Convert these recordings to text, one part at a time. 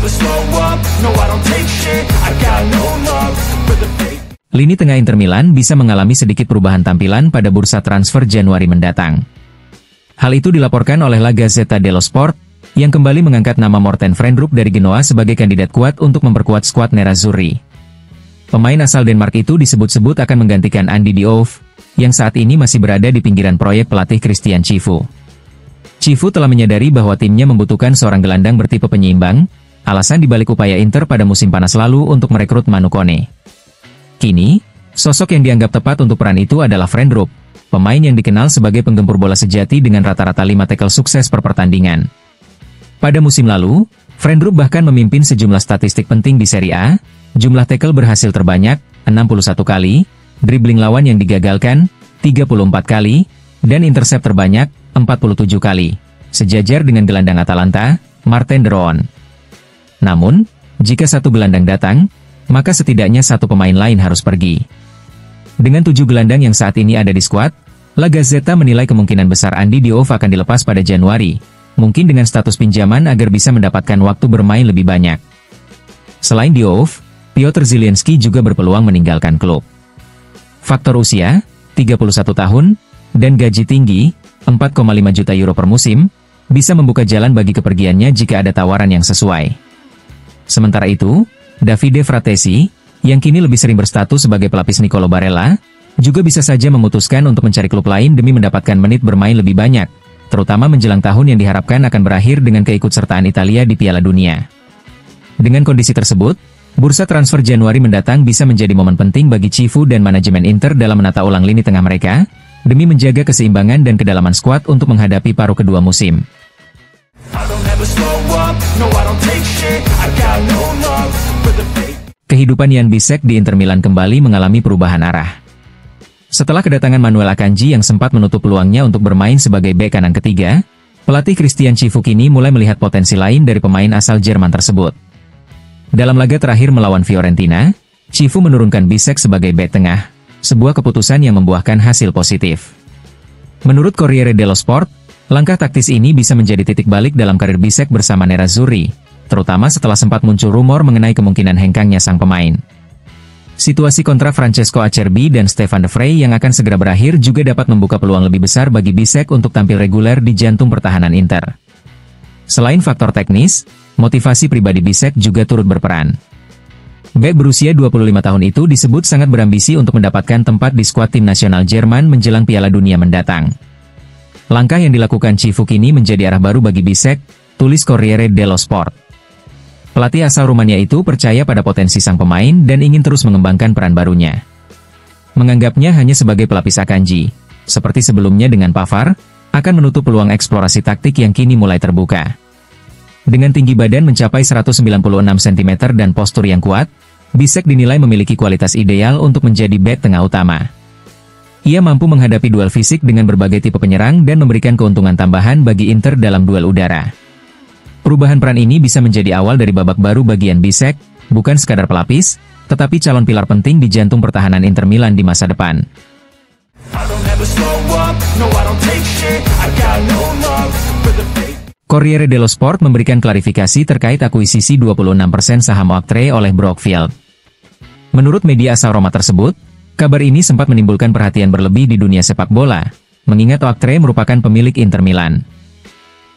never slow up, no I don't take shit, I got no love for the fake. Lini tengah Inter Milan bisa mengalami sedikit perubahan tampilan pada bursa transfer Januari mendatang. Hal itu dilaporkan oleh La Gazzetta dello Sport, yang kembali mengangkat nama Morten Frijndrup dari Genoa sebagai kandidat kuat untuk memperkuat skuad Nerazzurri. Pemain asal Denmark itu disebut-sebut akan menggantikan Andy Diouf, yang saat ini masih berada di pinggiran proyek pelatih Christian Cifu. Cifu telah menyadari bahwa timnya membutuhkan seorang gelandang bertipe penyeimbang, alasan dibalik upaya Inter pada musim panas lalu untuk merekrut Manu Kone. Kini, sosok yang dianggap tepat untuk peran itu adalah Frijndrup, pemain yang dikenal sebagai penggempur bola sejati dengan rata-rata 5 tackle sukses per pertandingan. Pada musim lalu, Frijndrup bahkan memimpin sejumlah statistik penting di Serie A, jumlah tackle berhasil terbanyak, 61 kali, dribbling lawan yang digagalkan, 34 kali, dan intercept terbanyak, 47 kali, sejajar dengan gelandang Atalanta, Marten de Roon. Namun, jika satu gelandang datang, maka setidaknya satu pemain lain harus pergi. Dengan 7 gelandang yang saat ini ada di skuad, La Gazzetta menilai kemungkinan besar Andy Diouf akan dilepas pada Januari, mungkin dengan status pinjaman agar bisa mendapatkan waktu bermain lebih banyak. Selain Diouf, Piotr Zielinski juga berpeluang meninggalkan klub. Faktor usia, 31 tahun, dan gaji tinggi, 4,5 juta euro per musim, bisa membuka jalan bagi kepergiannya jika ada tawaran yang sesuai. Sementara itu, Davide Fratesi, yang kini lebih sering berstatus sebagai pelapis Nicolo Barella, juga bisa saja memutuskan untuk mencari klub lain demi mendapatkan menit bermain lebih banyak, terutama menjelang tahun yang diharapkan akan berakhir dengan keikutsertaan Italia di Piala Dunia. Dengan kondisi tersebut, bursa transfer Januari mendatang bisa menjadi momen penting bagi Cifu dan manajemen Inter dalam menata ulang lini tengah mereka, demi menjaga keseimbangan dan kedalaman skuad untuk menghadapi paruh kedua musim. Kehidupan Jan Bisek di Inter Milan kembali mengalami perubahan arah. Setelah kedatangan Manuel Akanji yang sempat menutup peluangnya untuk bermain sebagai bek kanan ketiga, pelatih Christian Cifu kini mulai melihat potensi lain dari pemain asal Jerman tersebut. Dalam laga terakhir melawan Fiorentina, Cifu menurunkan Bisek sebagai bek tengah, sebuah keputusan yang membuahkan hasil positif. Menurut Corriere dello Sport, langkah taktis ini bisa menjadi titik balik dalam karir Bisek bersama Nerazzurri, terutama setelah sempat muncul rumor mengenai kemungkinan hengkangnya sang pemain. Situasi kontrak Francesco Acerbi dan Stefan de Vrij yang akan segera berakhir juga dapat membuka peluang lebih besar bagi Bisek untuk tampil reguler di jantung pertahanan Inter. Selain faktor teknis, motivasi pribadi Bisek juga turut berperan. Bek berusia 25 tahun itu disebut sangat berambisi untuk mendapatkan tempat di skuad tim nasional Jerman menjelang Piala Dunia mendatang. Langkah yang dilakukan Cifu kini menjadi arah baru bagi Bisek, tulis Corriere dello Sport. Pelatih asal Rumania itu percaya pada potensi sang pemain dan ingin terus mengembangkan peran barunya. Menganggapnya hanya sebagai pelapis Akanji, seperti sebelumnya dengan Pavard, akan menutup peluang eksplorasi taktik yang kini mulai terbuka. Dengan tinggi badan mencapai 196 cm dan postur yang kuat, Bisek dinilai memiliki kualitas ideal untuk menjadi bek tengah utama. Ia mampu menghadapi duel fisik dengan berbagai tipe penyerang dan memberikan keuntungan tambahan bagi Inter dalam duel udara. Perubahan peran ini bisa menjadi awal dari babak baru bagi Jan Bisek, bukan sekadar pelapis, tetapi calon pilar penting di jantung pertahanan Inter Milan di masa depan. Corriere dello Sport memberikan klarifikasi terkait akuisisi 26% saham Oaktree oleh Brookfield. Menurut media asal Roma tersebut, kabar ini sempat menimbulkan perhatian berlebih di dunia sepak bola, mengingat Oaktree merupakan pemilik Inter Milan.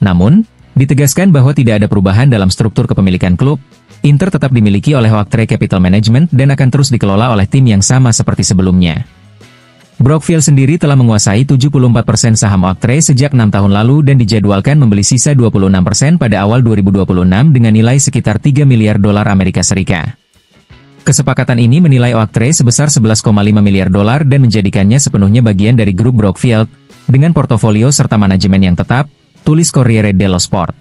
Namun, ditegaskan bahwa tidak ada perubahan dalam struktur kepemilikan klub, Inter tetap dimiliki oleh Oaktree Capital Management dan akan terus dikelola oleh tim yang sama seperti sebelumnya. Brookfield sendiri telah menguasai 74% saham Oaktree sejak 6 tahun lalu dan dijadwalkan membeli sisa 26% pada awal 2026 dengan nilai sekitar 3 miliar dolar Amerika Serikat. Kesepakatan ini menilai Oaktree sebesar 11,5 miliar dolar dan menjadikannya sepenuhnya bagian dari grup Brookfield, dengan portofolio serta manajemen yang tetap, tulis Corriere dello Sport.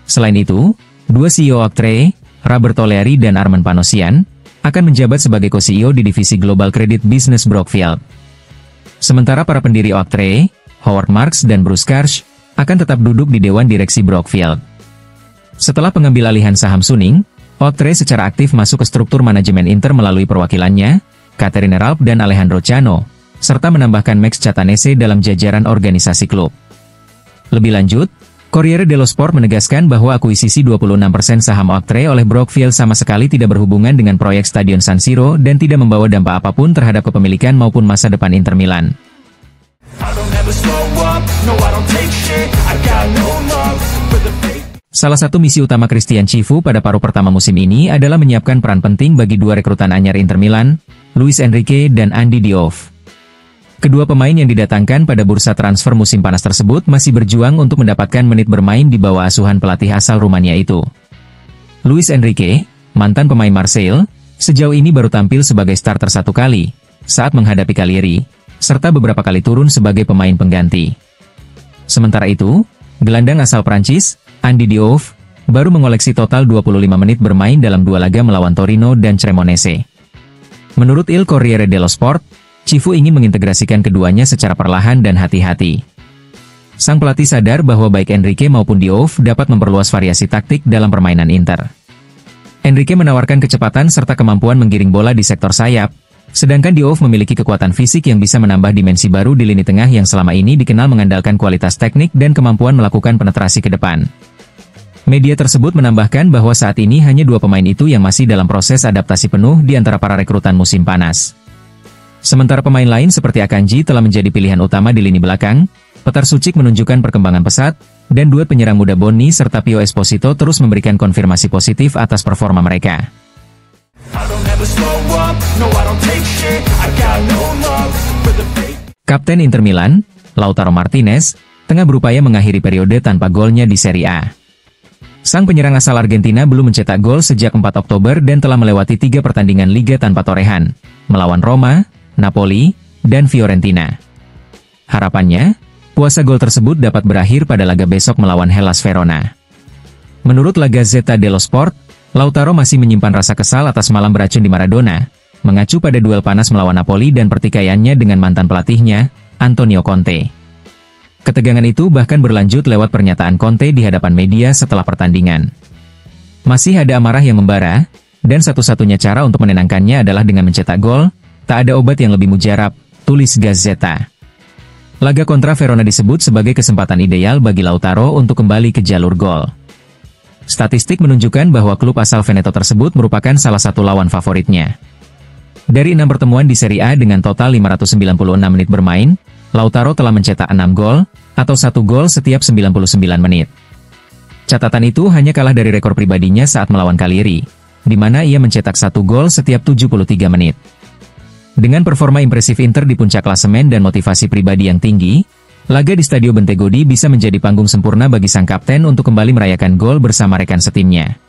Selain itu, dua CEO Oaktree, Roberto Leari dan Armen Panosian, akan menjabat sebagai co-CEO di divisi Global Credit Business Brookfield. Sementara para pendiri Oaktree, Howard Marks dan Bruce Karsh, akan tetap duduk di Dewan Direksi Brookfield. Setelah pengambil alihan saham Suning, Oaktree secara aktif masuk ke struktur manajemen Inter melalui perwakilannya, Caterina Ralph dan Alejandro Chano, serta menambahkan Max Catanese dalam jajaran organisasi klub. Lebih lanjut, Corriere dello Sport menegaskan bahwa akuisisi 26% saham Oaktree oleh Brookfield sama sekali tidak berhubungan dengan proyek Stadion San Siro dan tidak membawa dampak apapun terhadap kepemilikan maupun masa depan Inter Milan. Salah satu misi utama Christian Chivu pada paruh pertama musim ini adalah menyiapkan peran penting bagi dua rekrutan anyar Inter Milan, Luis Enrique dan Andy Diouf. Kedua pemain yang didatangkan pada bursa transfer musim panas tersebut masih berjuang untuk mendapatkan menit bermain di bawah asuhan pelatih asal Rumania itu. Luis Enrique, mantan pemain Marseille, sejauh ini baru tampil sebagai starter 1 kali, saat menghadapi Cagliari, serta beberapa kali turun sebagai pemain pengganti. Sementara itu, gelandang asal Prancis, Andy Diouf, baru mengoleksi total 25 menit bermain dalam 2 laga melawan Torino dan Cremonese. Menurut Il Corriere dello Sport, Chivu ingin mengintegrasikan keduanya secara perlahan dan hati-hati. Sang pelatih sadar bahwa baik Enrique maupun Diouf dapat memperluas variasi taktik dalam permainan Inter. Enrique menawarkan kecepatan serta kemampuan menggiring bola di sektor sayap, sedangkan Diouf memiliki kekuatan fisik yang bisa menambah dimensi baru di lini tengah yang selama ini dikenal mengandalkan kualitas teknik dan kemampuan melakukan penetrasi ke depan. Media tersebut menambahkan bahwa saat ini hanya 2 pemain itu yang masih dalam proses adaptasi penuh di antara para rekrutan musim panas. Sementara pemain lain seperti Akanji telah menjadi pilihan utama di lini belakang, Petar Sucik menunjukkan perkembangan pesat, dan duet penyerang muda Boni serta Pio Esposito terus memberikan konfirmasi positif atas performa mereka. Kapten Inter Milan, Lautaro Martinez, tengah berupaya mengakhiri periode tanpa golnya di Serie A. Sang penyerang asal Argentina belum mencetak gol sejak 4 Oktober dan telah melewati 3 pertandingan liga tanpa torehan, melawan Roma, Napoli, dan Fiorentina. Harapannya, puasa gol tersebut dapat berakhir pada laga besok melawan Hellas Verona. Menurut La Gazzetta dello Sport, Lautaro masih menyimpan rasa kesal atas malam beracun di Maradona, mengacu pada duel panas melawan Napoli dan pertikaiannya dengan mantan pelatihnya, Antonio Conte. Ketegangan itu bahkan berlanjut lewat pernyataan Conte di hadapan media setelah pertandingan. Masih ada amarah yang membara, dan satu-satunya cara untuk menenangkannya adalah dengan mencetak gol. Tak ada obat yang lebih mujarab, tulis Gazzetta. Laga kontra Verona disebut sebagai kesempatan ideal bagi Lautaro untuk kembali ke jalur gol. Statistik menunjukkan bahwa klub asal Veneto tersebut merupakan salah satu lawan favoritnya. Dari 6 pertemuan di Serie A dengan total 596 menit bermain, Lautaro telah mencetak 6 gol, atau 1 gol setiap 99 menit. Catatan itu hanya kalah dari rekor pribadinya saat melawan Cagliari, di mana ia mencetak 1 gol setiap 73 menit. Dengan performa impresif Inter di puncak klasemen dan motivasi pribadi yang tinggi, laga di Stadio Bentegodi bisa menjadi panggung sempurna bagi sang kapten untuk kembali merayakan gol bersama rekan setimnya.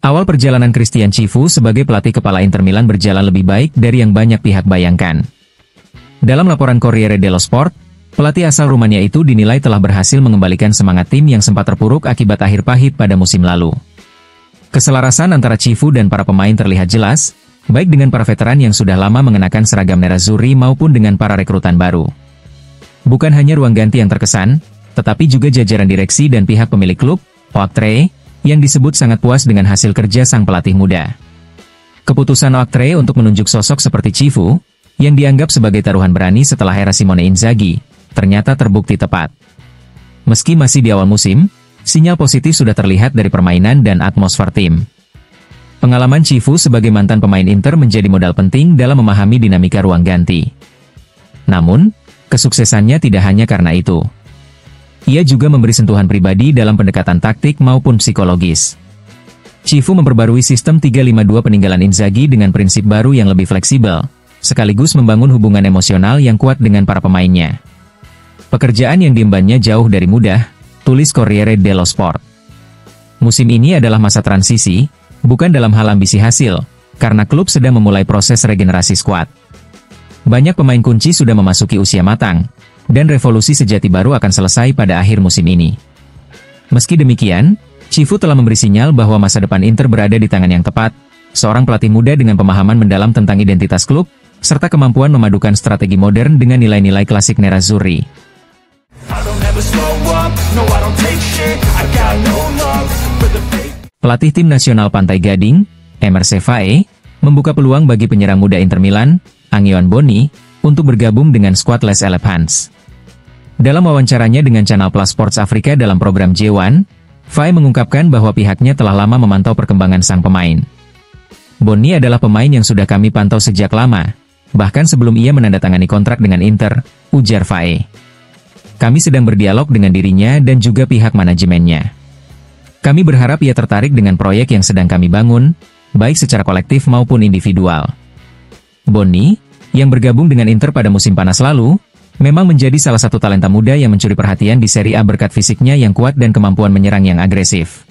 Awal perjalanan Christian Chivu sebagai pelatih kepala Inter Milan berjalan lebih baik dari yang banyak pihak bayangkan. Dalam laporan Corriere dello Sport, pelatih asal Rumania itu dinilai telah berhasil mengembalikan semangat tim yang sempat terpuruk akibat akhir pahit pada musim lalu. Keselarasan antara Chivu dan para pemain terlihat jelas, baik dengan para veteran yang sudah lama mengenakan seragam nerazzurri maupun dengan para rekrutan baru. Bukan hanya ruang ganti yang terkesan, tetapi juga jajaran direksi dan pihak pemilik klub, Oaktree, yang disebut sangat puas dengan hasil kerja sang pelatih muda. Keputusan Oaktree untuk menunjuk sosok seperti Chivu, yang dianggap sebagai taruhan berani setelah era Simone Inzaghi, ternyata terbukti tepat. Meski masih di awal musim, sinyal positif sudah terlihat dari permainan dan atmosfer tim. Pengalaman Chivu sebagai mantan pemain Inter menjadi modal penting dalam memahami dinamika ruang ganti. Namun, kesuksesannya tidak hanya karena itu. Ia juga memberi sentuhan pribadi dalam pendekatan taktik maupun psikologis. Chivu memperbarui sistem 3-5-2 peninggalan Inzaghi dengan prinsip baru yang lebih fleksibel, sekaligus membangun hubungan emosional yang kuat dengan para pemainnya. Pekerjaan yang diembannya jauh dari mudah, tulis Corriere dello Sport. Musim ini adalah masa transisi, bukan dalam hal ambisi hasil, karena klub sedang memulai proses regenerasi skuad. Banyak pemain kunci sudah memasuki usia matang, dan revolusi sejati baru akan selesai pada akhir musim ini. Meski demikian, Chivu telah memberi sinyal bahwa masa depan Inter berada di tangan yang tepat, seorang pelatih muda dengan pemahaman mendalam tentang identitas klub, serta kemampuan memadukan strategi modern dengan nilai-nilai klasik nerazzurri. Pelatih tim nasional Pantai Gading, Emerse Faé, membuka peluang bagi penyerang muda Inter Milan, Angeon Boni, untuk bergabung dengan skuad Les Elephants. Dalam wawancaranya dengan Channel Plus Sports Afrika dalam program J1, Faye mengungkapkan bahwa pihaknya telah lama memantau perkembangan sang pemain. Bony adalah pemain yang sudah kami pantau sejak lama, bahkan sebelum ia menandatangani kontrak dengan Inter, ujar Faye. Kami sedang berdialog dengan dirinya dan juga pihak manajemennya. Kami berharap ia tertarik dengan proyek yang sedang kami bangun, baik secara kolektif maupun individual. Bony, yang bergabung dengan Inter pada musim panas lalu, memang menjadi salah satu talenta muda yang mencuri perhatian di Serie A berkat fisiknya yang kuat dan kemampuan menyerang yang agresif.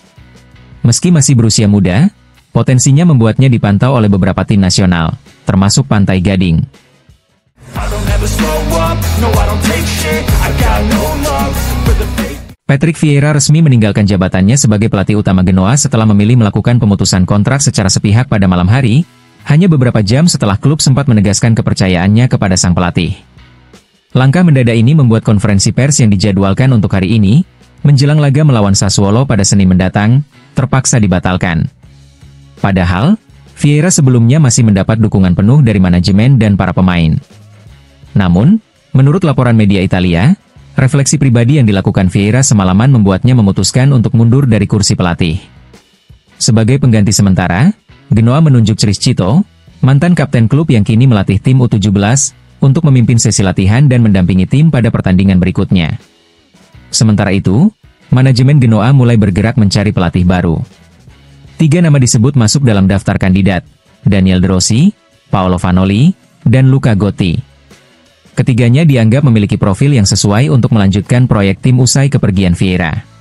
Meski masih berusia muda, potensinya membuatnya dipantau oleh beberapa tim nasional, termasuk Pantai Gading. Patrick Vieira resmi meninggalkan jabatannya sebagai pelatih utama Genoa setelah memilih melakukan pemutusan kontrak secara sepihak pada malam hari, hanya beberapa jam setelah klub sempat menegaskan kepercayaannya kepada sang pelatih. Langkah mendadak ini membuat konferensi pers yang dijadwalkan untuk hari ini, menjelang laga melawan Sassuolo pada Senin mendatang, terpaksa dibatalkan. Padahal, Vieira sebelumnya masih mendapat dukungan penuh dari manajemen dan para pemain. Namun, menurut laporan media Italia, refleksi pribadi yang dilakukan Vieira semalaman membuatnya memutuskan untuk mundur dari kursi pelatih. Sebagai pengganti sementara, Genoa menunjuk Criscito, mantan kapten klub yang kini melatih tim U17, untuk memimpin sesi latihan dan mendampingi tim pada pertandingan berikutnya. Sementara itu, manajemen Genoa mulai bergerak mencari pelatih baru. 3 nama disebut masuk dalam daftar kandidat, Daniel De Rossi, Paolo Vanoli, dan Luca Gotti. Ketiganya dianggap memiliki profil yang sesuai untuk melanjutkan proyek tim usai kepergian Vieira.